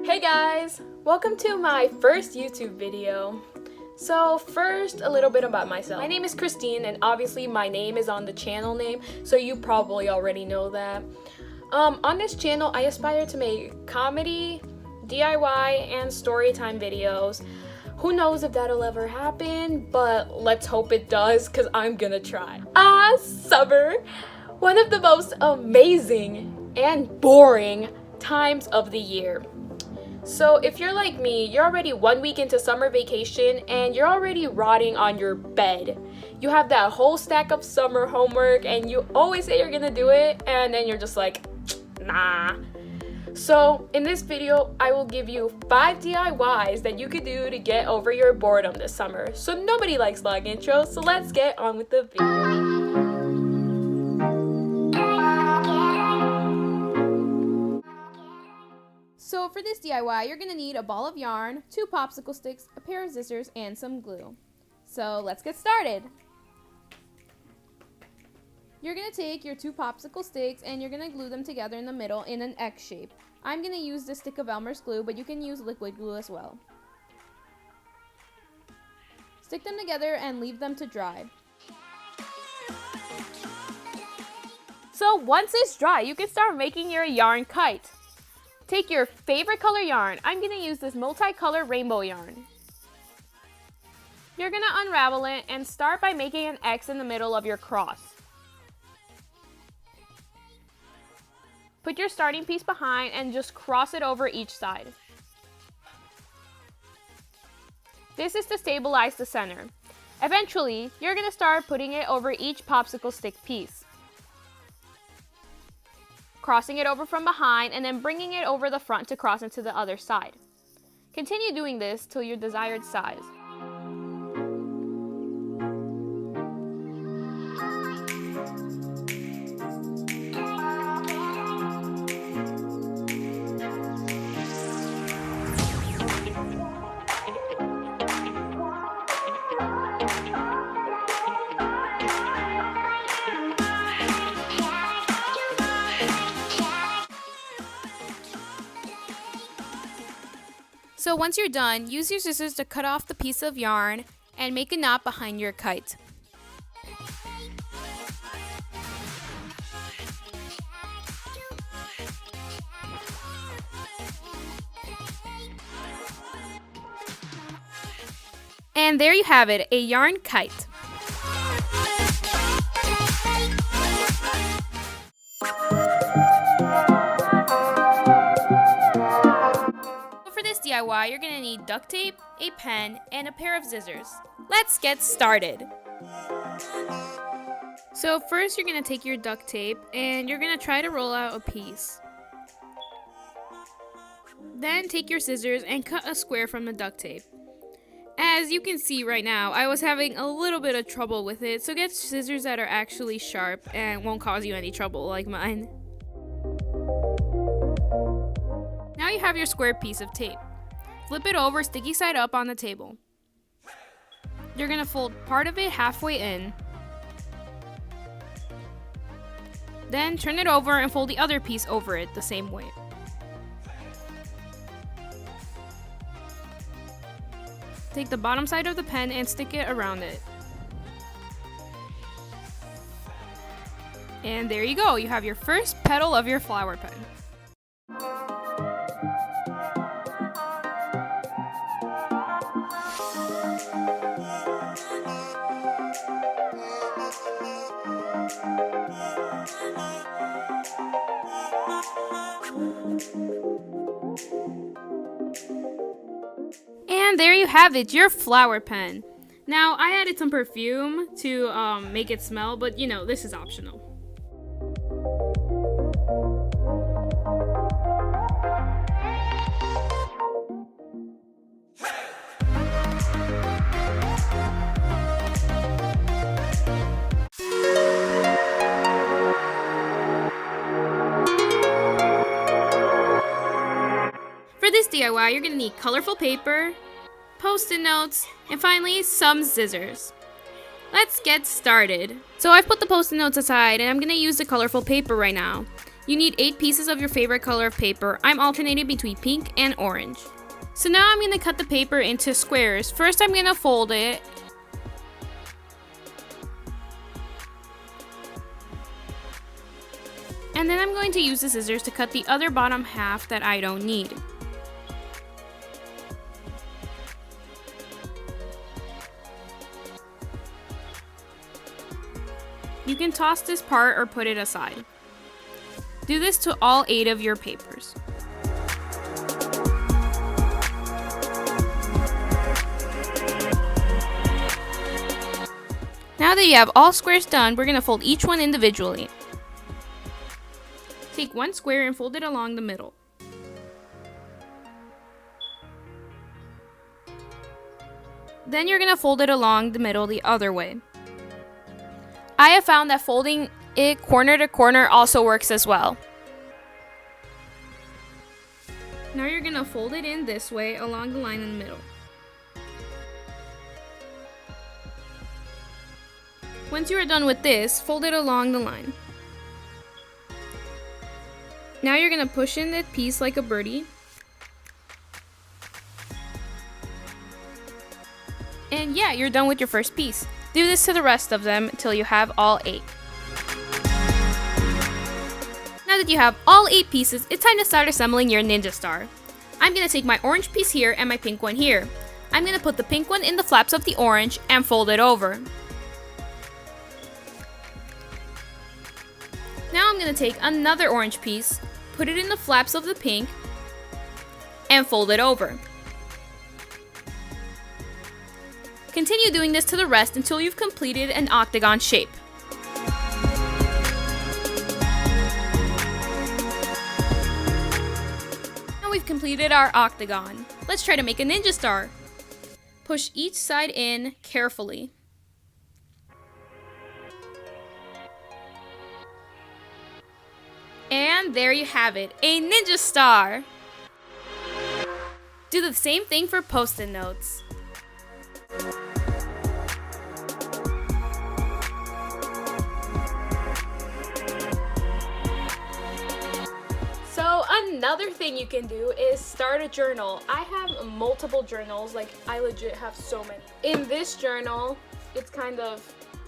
Hey guys! Welcome to my first YouTube video. So first, a little bit about myself. My name is Christine, and obviously my name is on the channel name, so you probably already know that. On this channel, I aspire to make comedy, DIY, and storytime videos. Who knows if that'll ever happen, but let's hope it does, because I'm gonna try. Summer! One of the most amazing and boring times of the year. So if you're like me, you're already 1 week into summer vacation and you're already rotting on your bed. You have that whole stack of summer homework and you always say you're gonna do it and then you're just like, nah. So in this video, I will give you 5 DIYs that you could do to get over your boredom this summer. So nobody likes long intros, so let's get on with the video. So for this DIY, you're going to need a ball of yarn, 2 popsicle sticks, a pair of scissors, and some glue. So let's get started. You're going to take your 2 popsicle sticks and you're going to glue them together in the middle in an X shape. I'm going to use this stick of Elmer's glue, but you can use liquid glue as well. Stick them together and leave them to dry. So once it's dry, you can start making your yarn kite. Take your favorite color yarn. I'm going to use this multicolor rainbow yarn. You're going to unravel it and start by making an X in the middle of your cross. Put your starting piece behind and just cross it over each side. This is to stabilize the center. Eventually, you're going to start putting it over each popsicle stick piece. Crossing it over from behind and then bringing it over the front to cross into the other side. Continue doing this till your desired size. So once you're done, use your scissors to cut off the piece of yarn and make a knot behind your kite. And there you have it, a yarn kite. DIY, you're going to need duct tape, a pen, and a pair of scissors. Let's get started. So first you're going to take your duct tape and you're going to try to roll out a piece. Then take your scissors and cut a square from the duct tape. As you can see right now, I was having a little bit of trouble with it, so get scissors that are actually sharp and won't cause you any trouble like mine. Now you have your square piece of tape. Flip it over sticky side up on the table. You're going to fold part of it halfway in. Then turn it over and fold the other piece over it the same way. Take the bottom side of the pen and stick it around it. And there you go, you have your first petal of your flower pen. And there you have it, your flower pen. Now, I added some perfume to make it smell, but you know, this is optional. For this DIY, you're going to need colorful paper, Post-it notes, and finally some scissors. Let's get started. So I've put the Post-it notes aside and I'm going to use the colorful paper right now. You need 8 pieces of your favorite color of paper. I'm alternating between pink and orange. So now I'm going to cut the paper into squares. First I'm going to fold it. And then I'm going to use the scissors to cut the other bottom half that I don't need. You can toss this part or put it aside. Do this to all 8 of your papers. Now that you have all squares done, we're going to fold each one individually. Take one square and fold it along the middle. Then you're going to fold it along the middle the other way. I have found that folding it corner to corner also works as well. Now you're going to fold it in this way along the line in the middle. Once you are done with this, fold it along the line. Now you're going to push in the piece like a birdie. And yeah, you're done with your first piece. Do this to the rest of them until you have all 8. Now that you have all 8 pieces, it's time to start assembling your ninja star. I'm going to take my orange piece here and my pink one here. I'm going to put the pink one in the flaps of the orange and fold it over. Now I'm going to take another orange piece, put it in the flaps of the pink, and fold it over. Continue doing this to the rest until you've completed an octagon shape. Now we've completed our octagon. Let's try to make a ninja star. Push each side in carefully. And there you have it, a ninja star! Do the same thing for post-it notes. So another thing you can do is start a journal. I have multiple journals, like I legit have so many. In this journal, it's kind of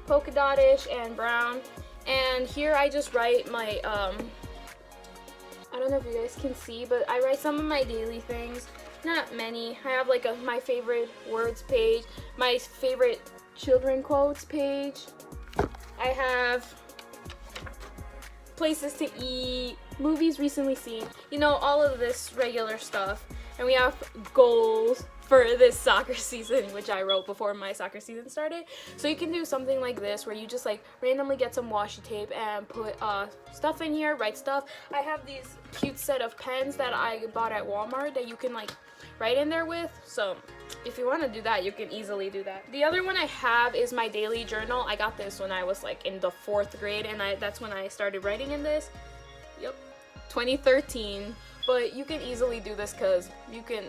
polka dot-ish and brown. And here I just write my, I don't know if you guys can see, but I write some of my daily things. Not many. I have like my favorite words page, my favorite children quotes page. I have places to eat, movies recently seen, you know, all of this regular stuff. And we have goals for this soccer season, which I wrote before my soccer season started. So you can do something like this where you just like randomly get some washi tape and put stuff in here, write stuff. I have these cute set of pens that I bought at Walmart that you can like write in there with. So if you want to do that, you can easily do that. The other one I have is my daily journal. I got this when I was like in the 4th grade, and that's when I started writing in this. Yep, 2013. But you can easily do this because you can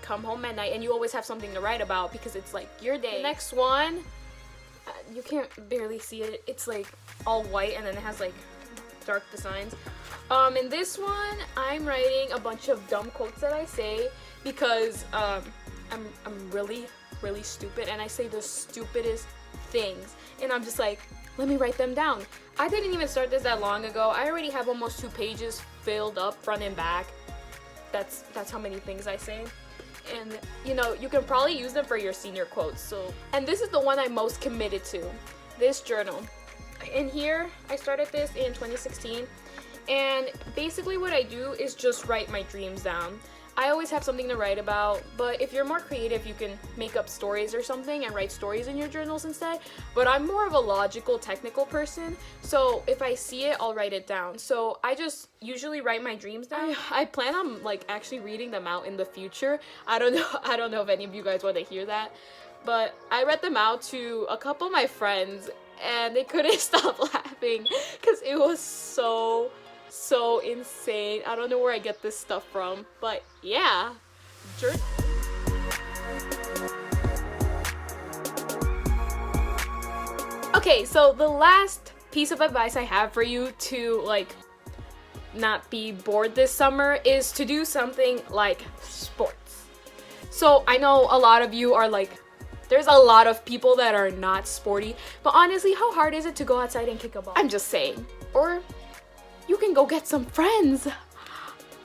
come home at night and you always have something to write about because it's like your day. The next one, you can't barely see it. It's like all white and then it has like dark designs. In this one, I'm writing a bunch of dumb quotes that I say because I'm really stupid and I say the stupidest things, and I'm just like, let me write them down. I didn't even start this that long ago. I already have almost 2 pages filled up front and back. That's how many things I say. And you know, you can probably use them for your senior quotes. So, and this is the one I'm most committed to, this journal. In here, I started this in 2016, and basically what I do is just write my dreams down. I always have something to write about, but if you're more creative, you can make up stories or something and write stories in your journals instead. But I'm more of a logical, technical person, so if I see it, I'll write it down. So I just usually write my dreams down. I plan on like actually reading them out in the future. I don't know if any of you guys want to hear that, but I read them out to a couple of my friends, and they couldn't stop laughing because it was so insane. I don't know where I get this stuff from, but yeah, journal. Okay, so the last piece of advice I have for you to like not be bored this summer is to do something like sports. So I know a lot of you are like, there's a lot of people that are not sporty, but honestly, how hard is it to go outside and kick a ball? I'm just saying. Or you can go get some friends.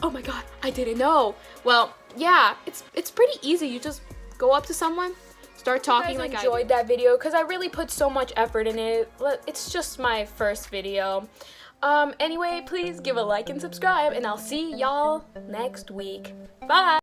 Oh my god, I didn't know. Well, yeah, it's pretty easy. You just go up to someone, start talking like I enjoyed that video because I really put so much effort in it. It's just my first video. Anyway, please give a like and subscribe, and I'll see y'all next week. Bye!